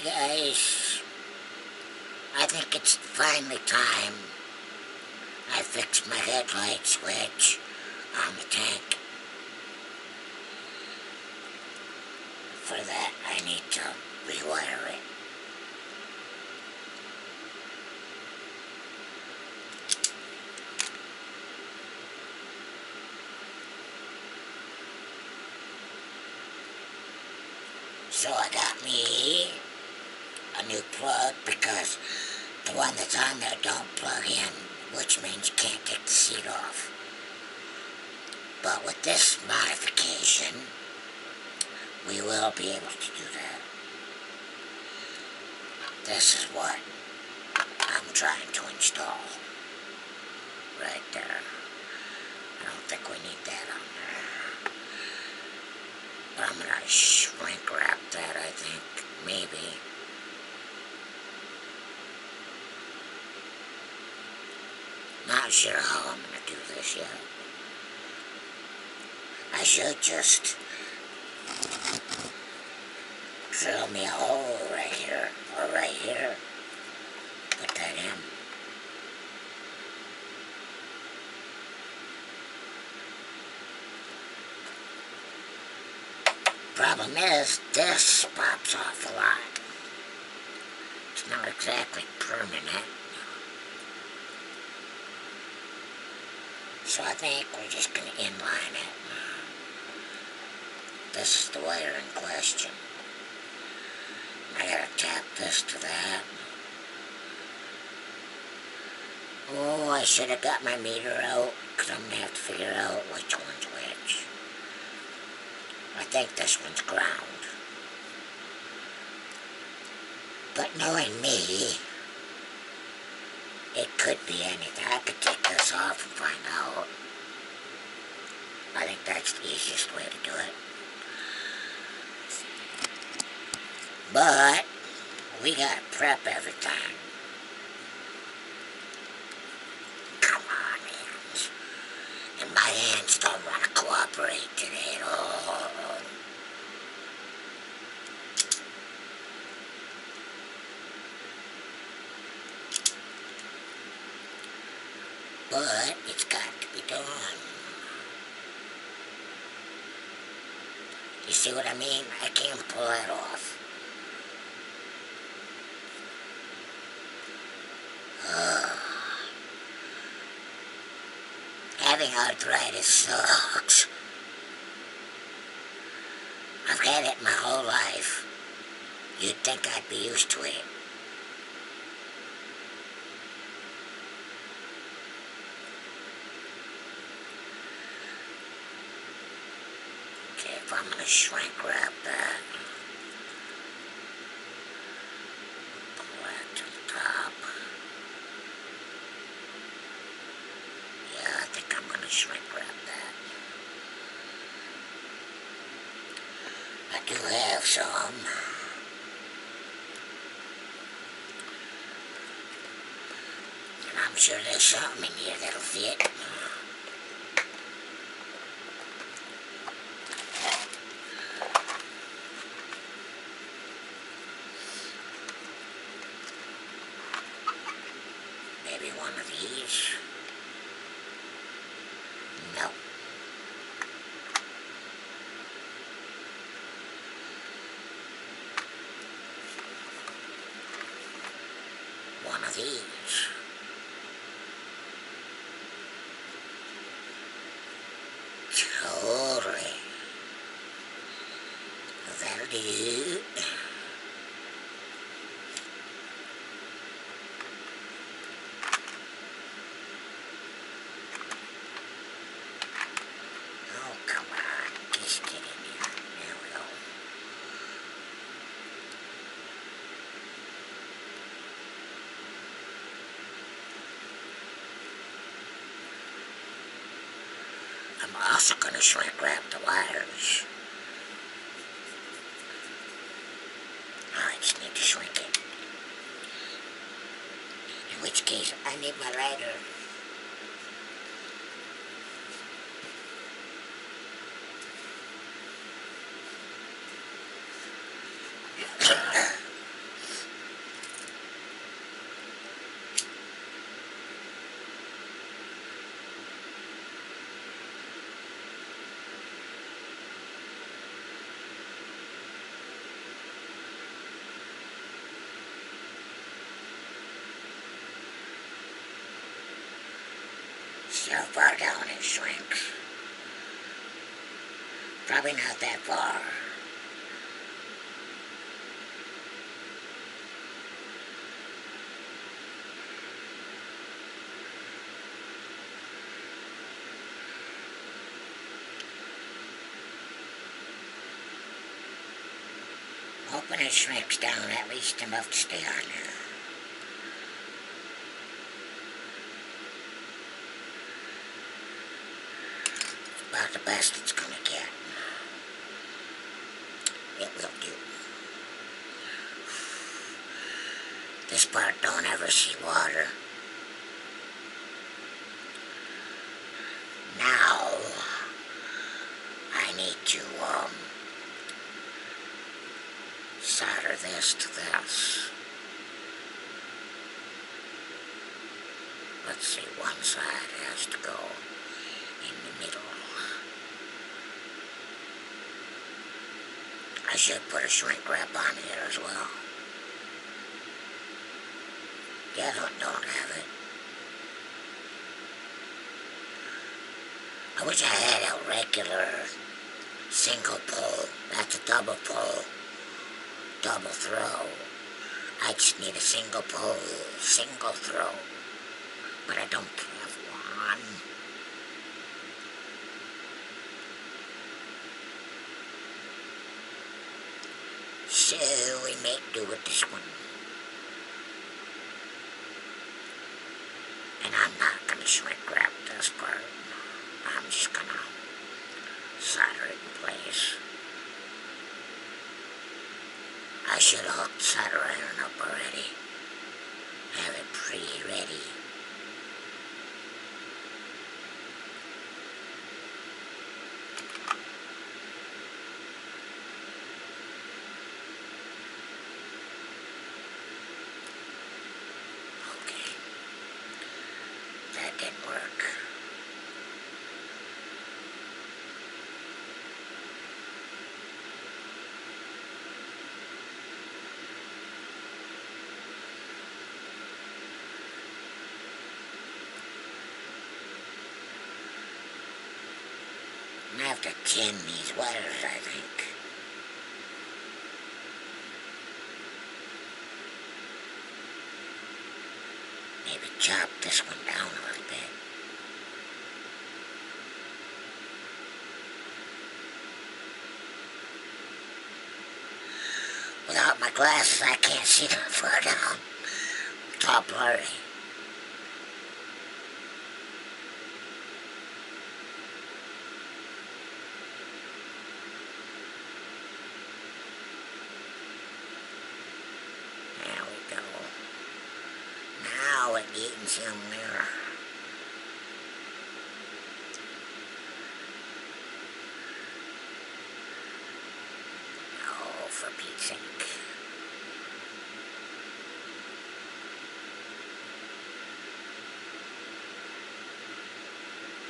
Hey guys, I think it's finally time I fixed my headlight switch on the tank. For that I need to rewire it. So I got me a new plug because the one that's on there don't plug in, which means you can't take the seat off. But with this modification, we will be able to do that. This is what I'm trying to install. Right there. I don't think we need that on there. But I'm going to shrink wrap that, I think. Maybe. Not sure how I'm going to do this yet. I should just drill me a hole right here, or right here. Put that in. Problem is, this pops off a lot. It's not exactly permanent. So I think we're just going to inline it. This is the wire in question. I gotta tap this to that. Oh, I should have got my meter out, because I'm going to have to figure out which one's which. I think this one's ground. But knowing me, it could be anything. I could take this off and find out. I think that's the easiest way to do it. But we gotta prep every time. Come on, hands. And my hands don't want to cooperate today at all. But it's got to be done. You see what I mean? I can't pull it off. Having arthritis sucks. I've had it my whole life. You'd think I'd be used to it. Okay, if I'm going to shrink wrap that. Pull that to the top. Yeah, I think I'm going to shrink wrap that. I do have some. And I'm sure there's something in here that'll fit. Maybe one of these. No. One of these. Totally. That'll do. Oh, come on. Just get in here. There we go. I'm also going to shrink wrap the wires. I just need to shrink it. In which case, I need my lighter. See how far down it shrinks. Probably not that far. Hoping it shrinks down at least enough to stay on there. About the best it's gonna get. It will do. This part don't ever see water. Now, I need to, solder this to this. Let's see, one side has to go in the middle. I should put a shrink wrap on here as well. The other one don't have it. I wish I had a regular single pull. That's a double pull. Double throw. I just need a single pull, single throw. But I don't have one. So we make do with this one. And I'm not going to shrink wrap this part. I'm just going to solder it in place. I should have hooked the solder iron up already. Have it pre-ready. Okay. That didn't work. I have to tin these wires, I think. Maybe chop this one down a little bit. Without my glasses, I can't see that far down. It's all blurry. Getting somewhere. Oh, for Pete's sake.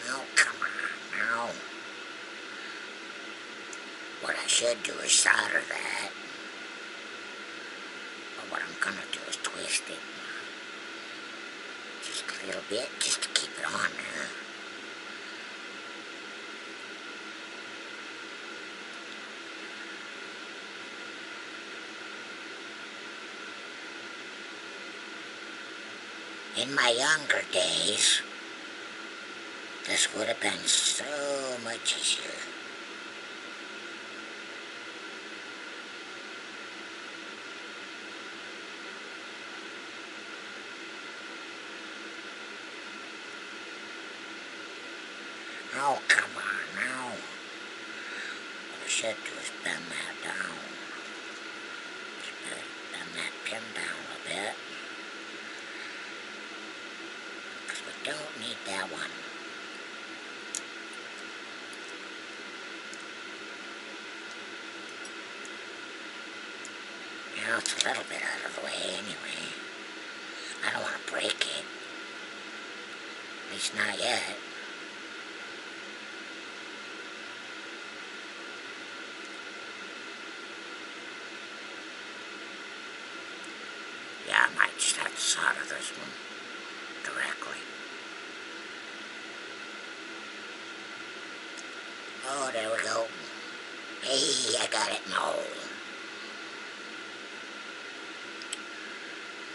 Oh, come on now. What I should do is solder that. But what I'm gonna do is twist it. Just a little bit, just to keep it on there. In my younger days, this would have been so much easier. Oh, come on now. What I should do is bend that down. Just bend that pin down a bit. Because we don't need that one. Now it's a little bit out of the way anyway. I don't want to break it. At least not yet. Yeah, I might just have to solder this one directly. Oh, there we go. Hey, I got it now.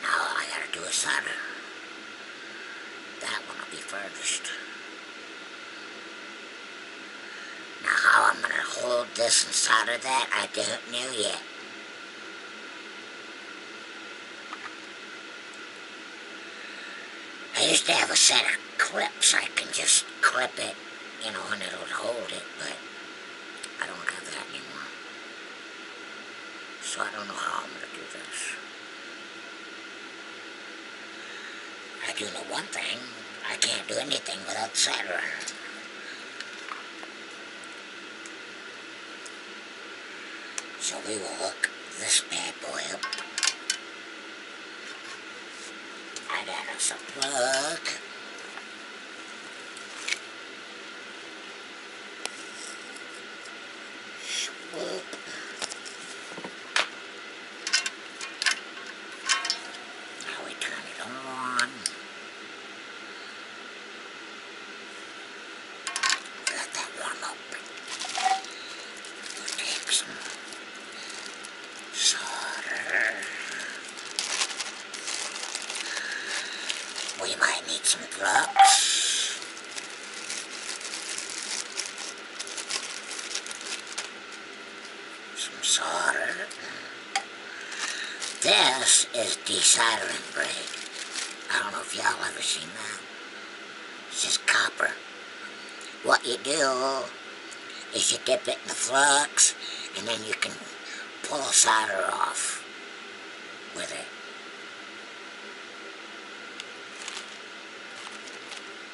Now I gotta do a solder. That one will be furthest. Now how I'm gonna hold this and solder that, I don't know yet. I used to have a set of clips I can just clip it, you know, and it'll hold it, but I don't have that anymore. So I don't know how I'm gonna do this. I do know one thing, I can't do anything without solder. So we will hook this bad boy up. I got us a plug. Swoop. Now we turn it on. Let that warm up. We'll take some solder. We might need some flux. Some solder. This is desoldering braid. I don't know if y'all ever seen that. It's just copper. What you do is you dip it in the flux and then you can pull solder off with it.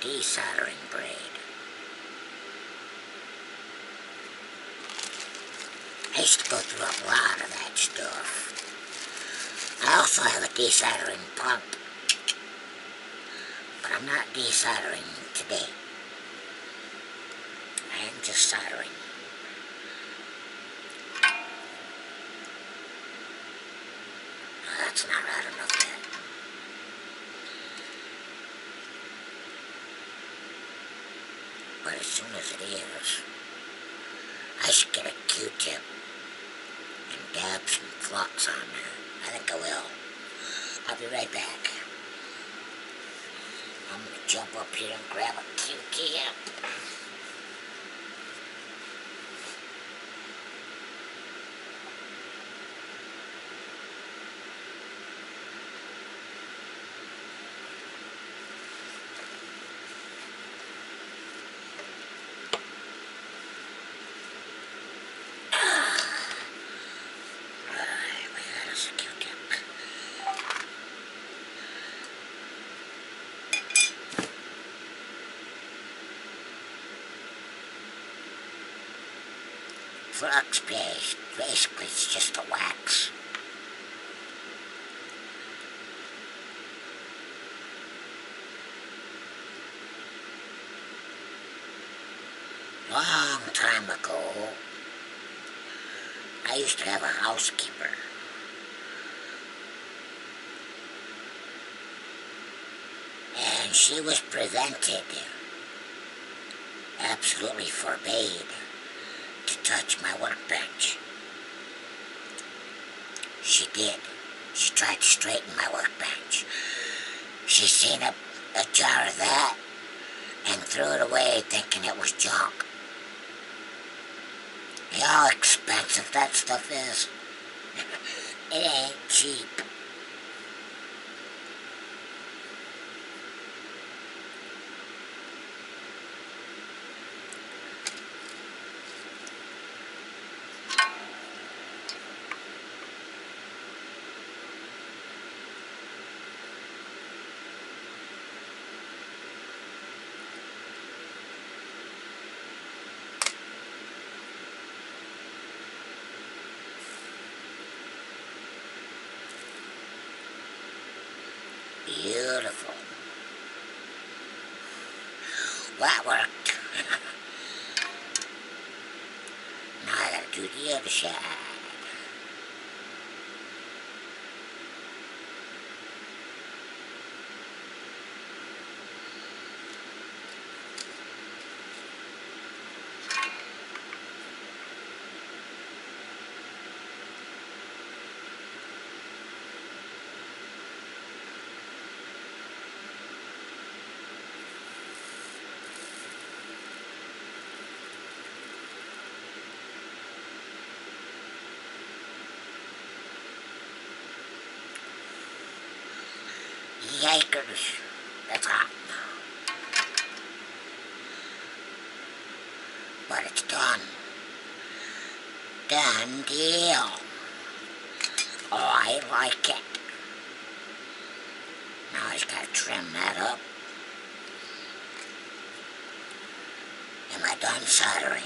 Desoldering braid. I used to go through a lot of that stuff. I also have a desoldering pump, but I'm not desoldering today. I am just soldering. No, that's not hot enough yet. But as soon as it is, I should get a Q-tip and dab some flux on there. I think I will. I'll be right back. I'm going to jump up here and grab a Q-tip. Flux paste, basically it's just a wax. Long time ago, I used to have a housekeeper. And she was prevented, absolutely forbade, to touch my workbench. She did. She tried to straighten my workbench. She seen a jar of that and threw it away thinking it was junk. You know how expensive that stuff is? It ain't cheap. Beautiful. Well, that worked. Now I gotta do the other side. 50 acres. That's hot. But it's done. Done deal. Oh, I like it. Now I just gotta trim that up. Am I done soldering?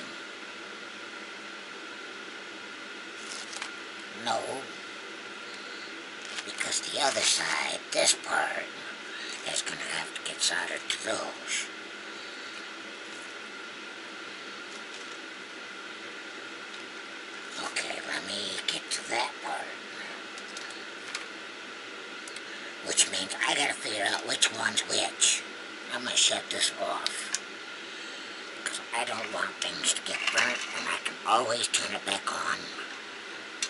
No. Because the other side, this part, is gonna have to get soldered to those. Okay, let me get to that part. Which means I gotta figure out which one's which. I'm gonna shut this off. Because I don't want things to get burnt, and I can always turn it back on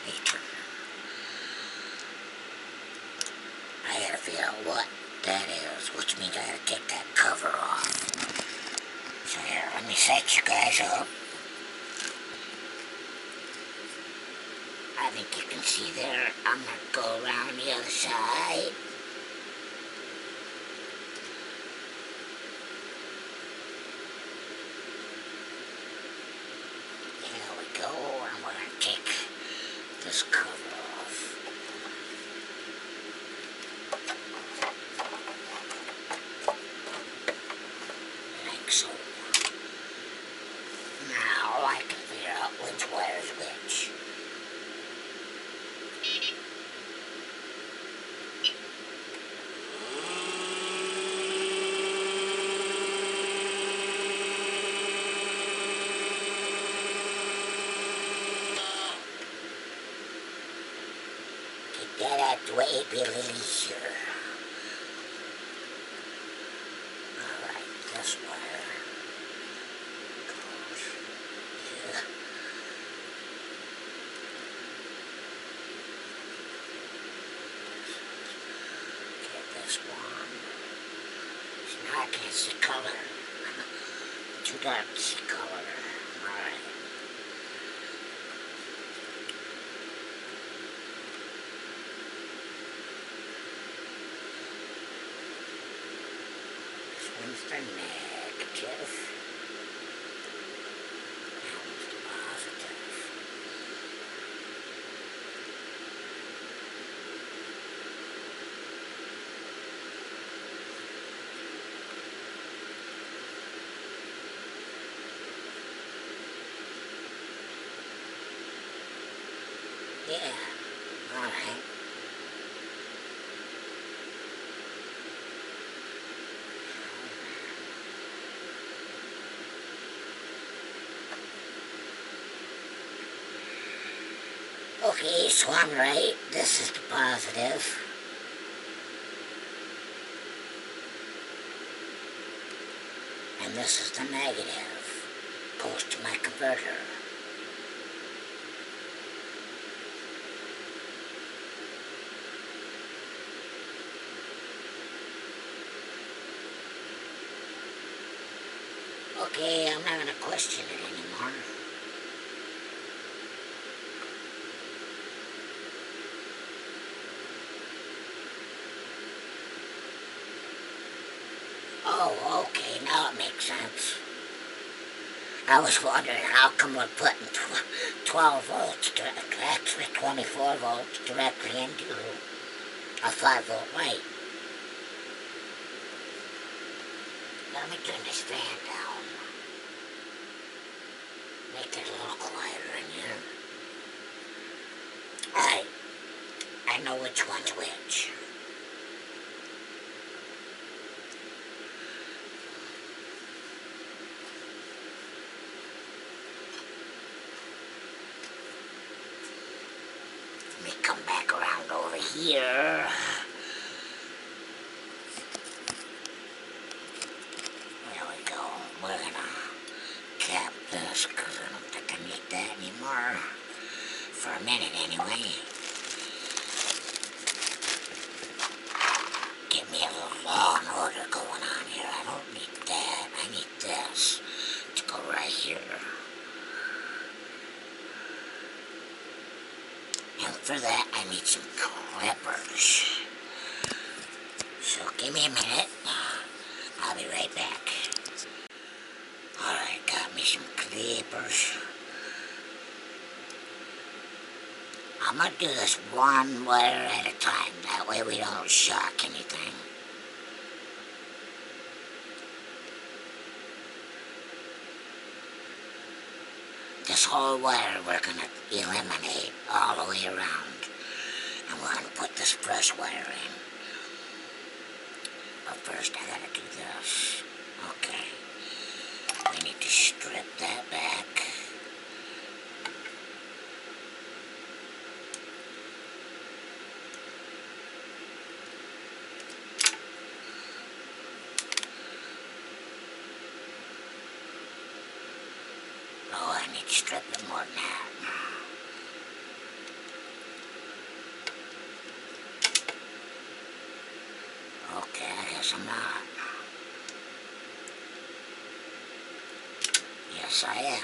later. I gotta figure out what that is, which means I gotta take that cover off. So here, let me set you guys up. I think you can see there. I'm gonna go around the other side. There we go. I'm gonna take this cover off. Like so. Now I can figure out which wire's which. Get that out the way, it'd be a little easier. Alright, this wire goes here. Get this one. So now I can't see color. Too dark to see color. Alright. One's the negative. That one's the positive. Yeah, alright. Okay, so I'm right. This is the positive. And this is the negative. Goes to my converter. Okay, I'm not gonna question it anymore. Oh, okay, now it makes sense. I was wondering how come we're putting 12 volts, actually 24 volts directly into a 5 volt light. Let me turn this fan down. Make it a little quieter in here. Alright, I know which one's which. Let me come back around over here. There we go. We're gonna cap this because I don't think I need that anymore. For a minute anyway. Give me a little law and order going on here. I don't need that. I need this to go right here. And for that, I need some clippers. So give me a minute. I'll be right back. Alright, got me some clippers. I'm gonna do this one wire at a time. That way we don't shock anything. This whole wire we're gonna eliminate all the way around. And we're gonna put this brush wire in. But first I gotta do this. Okay. We need to strip that back. Oh, I need to strip it more than that. Okay, I guess I'm not. Yes, I am.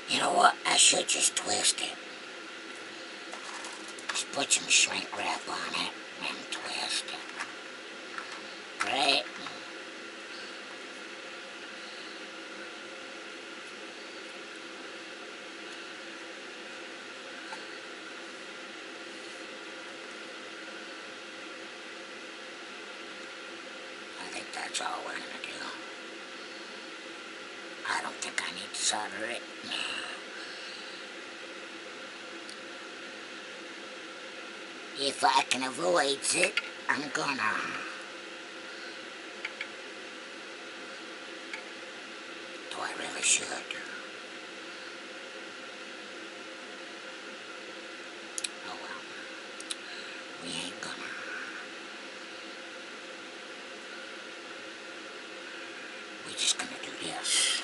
You know what? I should just twist it. Just put some shrink wrap on it and twist it. Right? I think that's all we're gonna do. I don't think I need to solder it. If I can avoid it, I'm gonna. Though I really should. Oh well. We ain't gonna. We're just gonna do this.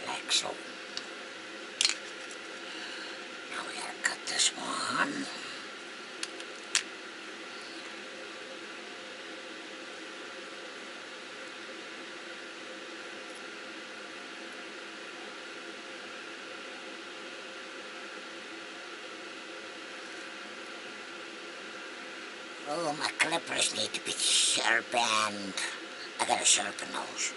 Like so. Now we gotta cut this one. Oh, my clippers need to be sharpened. I gotta sharpen those.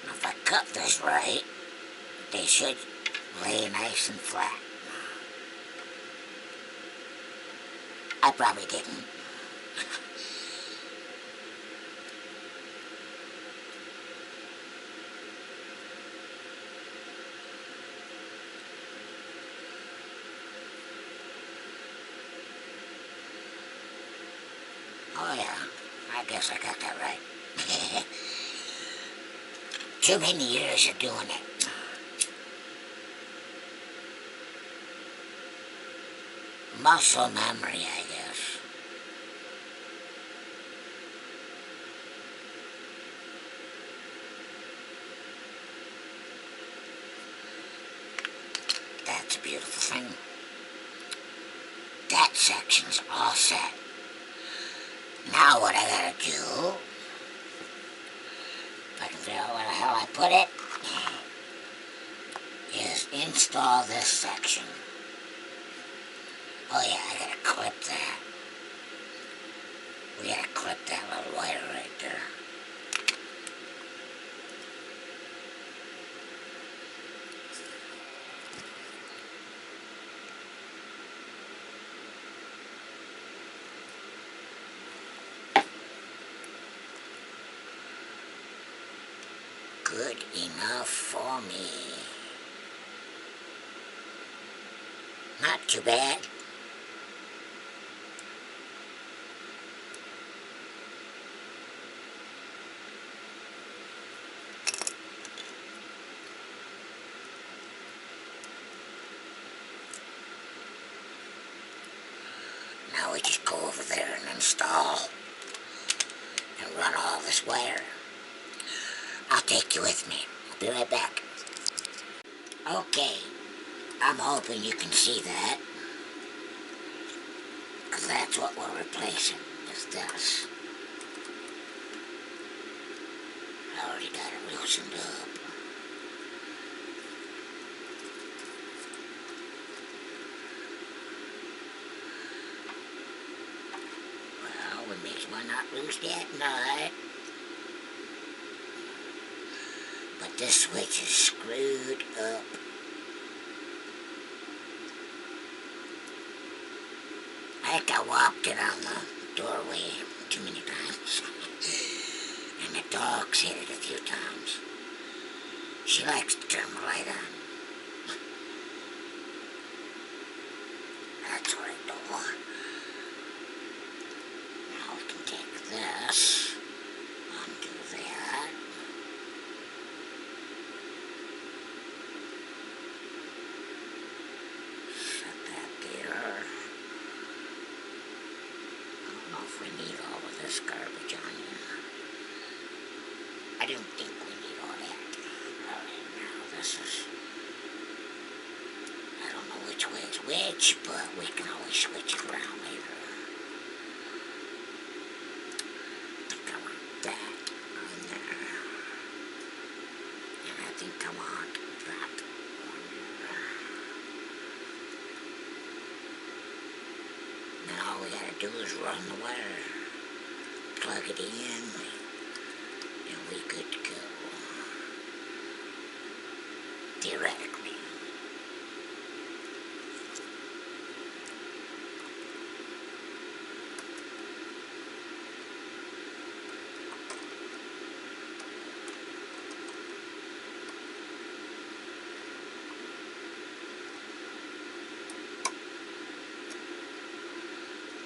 If I cut this right, they should lay nice and flat. I probably didn't. Oh yeah, I guess I got that right. Too many years of doing it. Muscle memory, I guess. That's a beautiful thing. That section's all set. Now what I gotta do, if I can figure out where the hell I put it, install this section. Oh yeah, I gotta clip that. We gotta clip that little wire right there. Good enough for me. Not too bad. Now we just go over there and install and run all this wire. I'll take you with me. I'll be right back. Okay, I'm hoping you can see that. Because that's what we're replacing, is this. I already got it loosened up. Well, we may as well not lose that nut. But this switch is screwed up. I think I walked it on the doorway too many times. And the dog's hit it a few times. She likes to turn the light on. That's what I don't want. Now we can take this, undo that. Set that there. I don't know if we need all of this garbage on here. I don't think we need all that. Alright, now this is... I don't know which way is which, but we can always switch it around later. I think I want that on there. And I think I want that on there. Then all we gotta do is run the wire. Plug it in. And we good to go. Theoretically.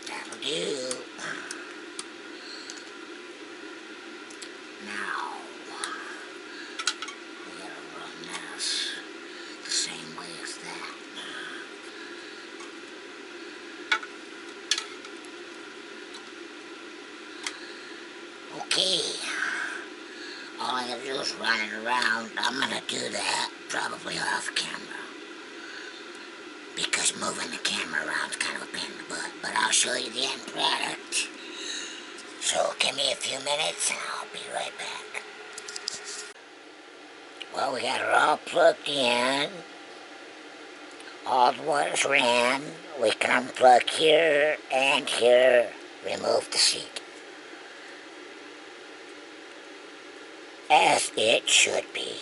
That'll do. Now, we gotta run this the same way as that. Okay, all I gotta do is run it around. I'm gonna do that probably off camera, because moving the camera around is kind of a pain in the butt, but I'll show you the end product. So give me a few minutes and I'll be right back. Well, we got it all plugged in. All the wires ran. We can unplug here and here. Remove the seat. As it should be.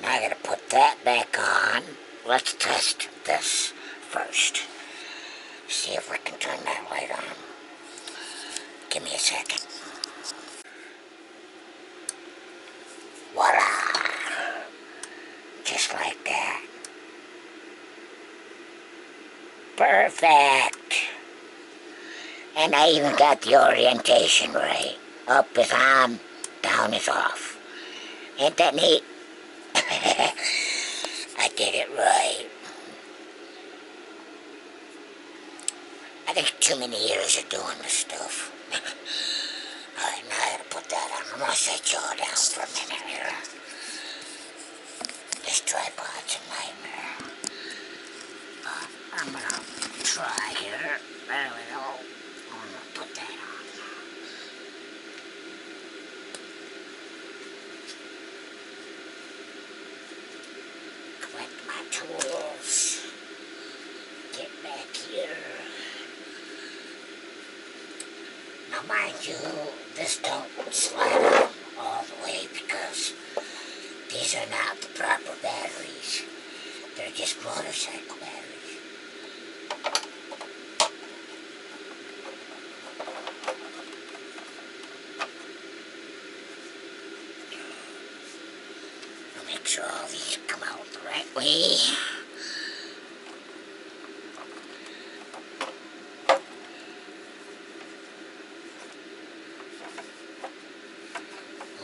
Now I gotta put that back on. Let's test this first. See if we can turn that light on. Give me a second. Voila! Just like that. Perfect! And I even got the orientation right. Up is on, down is off. Ain't that neat? I did it right. I think too many years of doing this stuff. Alright, now I gotta put that on. I'm gonna set you all down for a minute here. This tripod's a nightmare. I'm gonna try here. There we go. I'm gonna put that on. Collect my tools. Get back here. Now mind you, this don't slide on all the way because these are not the proper batteries. They're just motorcycle batteries. I'll make sure all these come out the right way.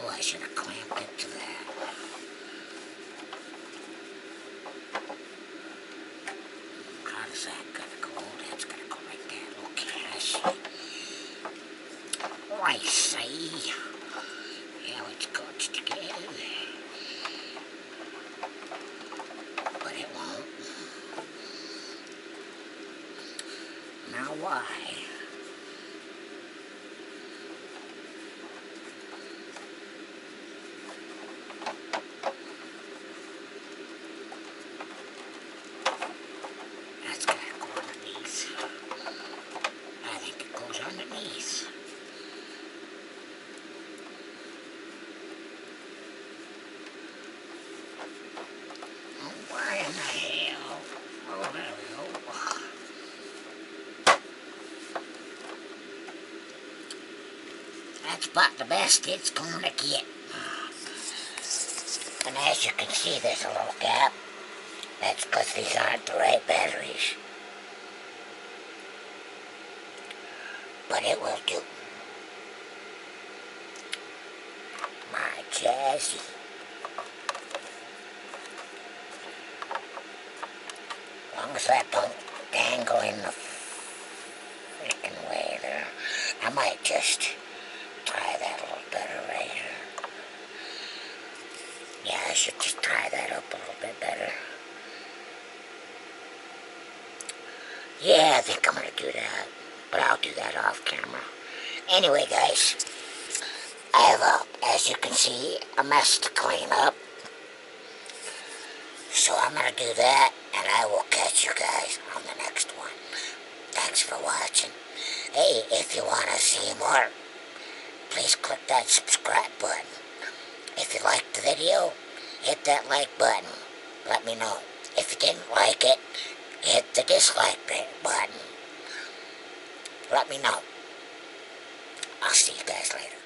Oh, I should have clamped it to that. How's that gonna go? That's gonna go like that. Okay, I see. Oh, I see. How it's got together. But it won't. Now why? That's gotta go underneath. I think it goes underneath. Oh, why in the hell? Oh, there we go. That's about the best it's gonna get. And as you can see, there's a little gap. That's because these aren't the right batteries. But it will do. My jazzy. As long as that don't dangle in the freaking way there. I might just try that a little better right here. Yeah, I should just tie that up a little bit better. Yeah, I think I'm gonna do that. But I'll do that off camera. Anyway, guys, I have, as you can see, a mess to clean up. So I'm gonna do that, and I will catch you guys on the next one. Thanks for watching. Hey, if you want to see more, please click that subscribe button. If you liked the video, hit that like button. Let me know. If you didn't like it, hit the dislike button. Let me know. I'll see you guys later.